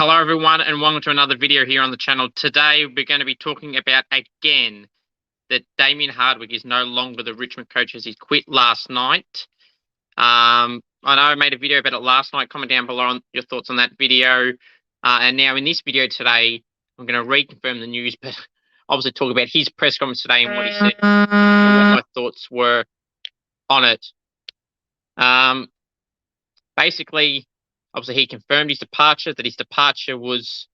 Hello everyone and welcome to another video here on the channel. Today we're going to be talking about again that Damien Hardwick is no longer the Richmond coach as he quit last night. I know I made a video about it last night. Comment down below on your thoughts on that video. And now in this video today, I'm going to reconfirm the news, but obviously talk about his press conference today and what he said and what my thoughts were on it. Basically, obviously, he confirmed his departure, that his departure was...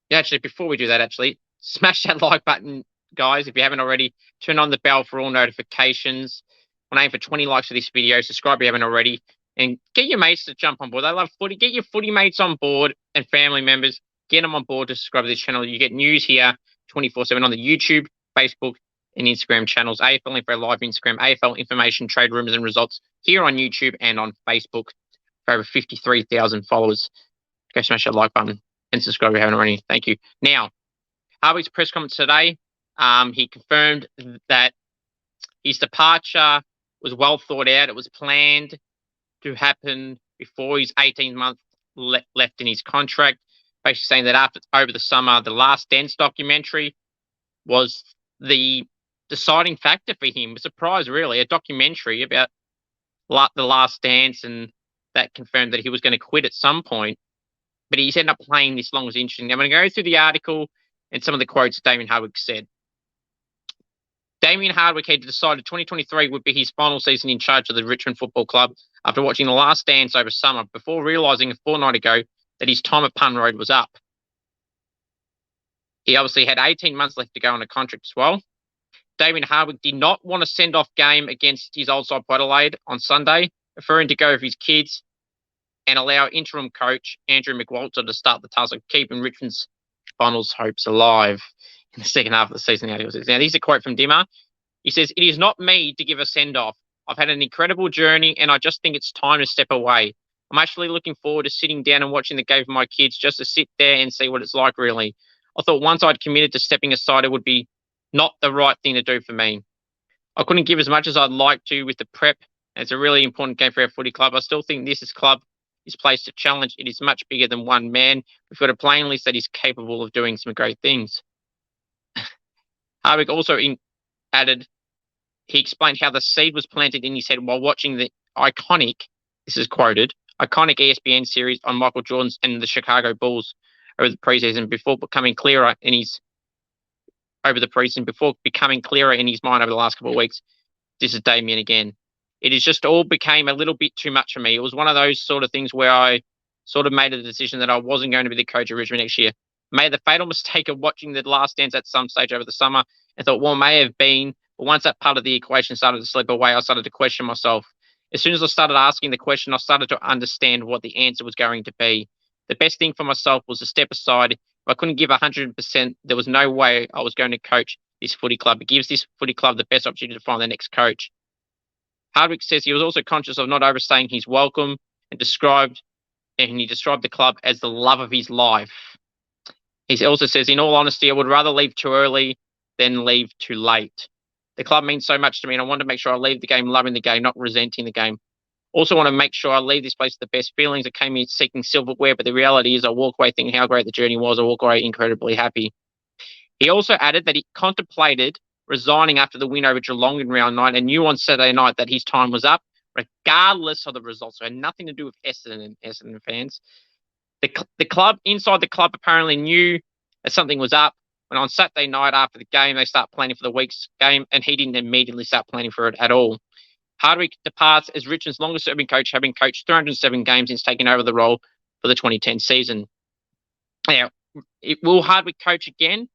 Yeah, actually, before we do that, smash that like button, guys, if you haven't already. Turn on the bell for all notifications. I'm aiming for 20 likes for this video. Subscribe if you haven't already. And get your mates to jump on board. They love footy. Get your footy mates on board and family members. Get them on board to subscribe to this channel. You get news here 24/7 on the YouTube, Facebook, and Instagram channels. AFL Info Live Instagram, AFL Information, Trade Rumours and Results here on YouTube and on Facebook for over 53,000 followers. Go smash that like button and subscribe if you haven't already. Thank you. Now, Hardwick's press conference today, he confirmed that his departure was well thought out. It was planned to happen before his 18-month left in his contract. Basically saying that over the summer, the Last Dance documentary was the deciding factor for him. A surprise, really. A documentary about the Last Dance, and that confirmed that he was going to quit at some point. But he's ended up playing this long. Was interesting. I'm going to go through the article and some of the quotes Damien Hardwick said. Damien Hardwick had decided 2023 would be his final season in charge of the Richmond Football Club after watching The Last Dance over summer, before realising a fortnight ago that his time at Pun Road was up. He obviously had 18 months left to go on a contract as well. Damien Hardwick did not want a send-off game against his old side Port Adelaide on Sunday, preferring to go with his kids and allow interim coach Andrew McWalter to start the task of keeping Richmond's finals hopes alive in the second half of the season. Now, this is a quote from Dimmer. He says, "It is not me to give a send-off. I've had an incredible journey and I just think it's time to step away. I'm actually looking forward to sitting down and watching the game with my kids, just to sit there and see what it's like, really. I thought once I'd committed to stepping aside, it would be not the right thing to do for me. I couldn't give as much as I'd like to with the prep. And it's a really important game for our footy club. I still think this club is placed to challenge. It is much bigger than one man. We've got a playing list that is capable of doing some great things." Hardwick also added, he explained how the seed was planted in his head while watching the iconic, this is quoted, iconic ESPN series on Michael Jordan's and the Chicago Bulls over the preseason, before becoming clearer in his mind over the last couple of weeks. This is Damien again. "It is just all became a little bit too much for me. It was one of those sort of things where I sort of made a decision that I wasn't going to be the coach of Richmond next year. Made the fatal mistake of watching The Last Dance at some stage over the summer and thought, well, may have been, but once that part of the equation started to slip away, I started to question myself. As soon as I started asking the question, I started to understand what the answer was going to be. The best thing for myself was to step aside. If I couldn't give 100%, there was no way I was going to coach this footy club. It gives this footy club the best opportunity to find the next coach." Hardwick says he was also conscious of not overstaying his welcome and he described the club as the love of his life. He also says, "In all honesty, I would rather leave too early than leave too late. The club means so much to me and I want to make sure I leave the game loving the game, not resenting the game. Also want to make sure I leave this place with the best feelings. I came here seeking silverware, but the reality is I walk away thinking how great the journey was. I walk away incredibly happy." He also added that he contemplated resigning after the win over Geelong in round 9 and knew on Saturday night that his time was up, regardless of the results. So it had nothing to do with Essendon fans. The club, inside the club, apparently knew that something was up when on Saturday night after the game, they start planning for the week's game, and he didn't immediately start planning for it at all. Hardwick departs as Richmond's longest-serving coach, having coached 307 games since taking over the role for the 2010 season. Now, will Hardwick coach again?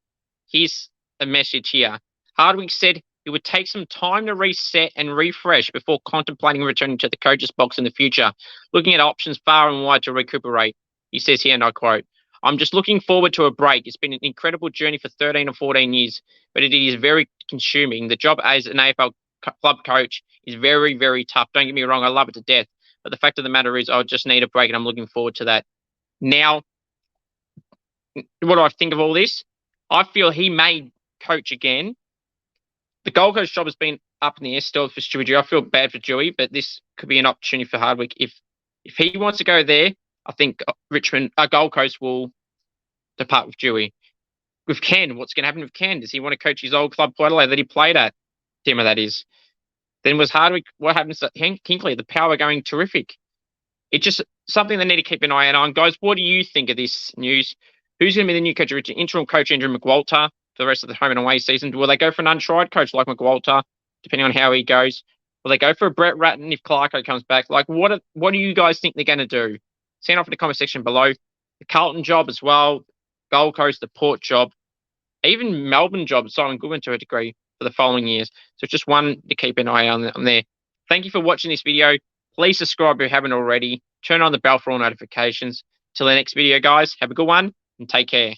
Here's a message here. Hardwick said he would take some time to reset and refresh before contemplating returning to the coach's box in the future, looking at options far and wide to recuperate. He says here, and I quote, "I'm just looking forward to a break. It's been an incredible journey for 13 or 14 years, but it is very consuming. The job as an AFL club coach is very, very tough. Don't get me wrong, I love it to death. But the fact of the matter is I just need a break and I'm looking forward to that." Now, what do I think of all this? I feel he may coach again. The Gold Coast job has been up in the air still for Stewie Dewey. I feel bad for Dewey, but this could be an opportunity for Hardwick. If he wants to go there, I think Richmond, Gold Coast will depart with Dewey. With Ken, what's going to happen with Ken? Does he want to coach his old club, Port Adelaide, that he played at? Timmer, that is. Then was Hardwick. What happens to Hinkley? The Power going terrific. It's just something they need to keep an eye out on. Guys, what do you think of this news? Who's going to be the new coach? Interim coach Andrew McWalter for the rest of the home and away season? Will they go for an untried coach like McWalter, depending on how he goes? Will they go for a Brett Ratton if Clarko comes back? Like, what do you guys think they're going to do? Send off in the comment section below. The Carlton job as well, Gold Coast, the Port job, even Melbourne job, Simon Goodwin to a degree for the following years. So it's just one to keep an eye on there. Thank you for watching this video. Please subscribe if you haven't already. Turn on the bell for all notifications. Till the next video, guys, have a good one and take care.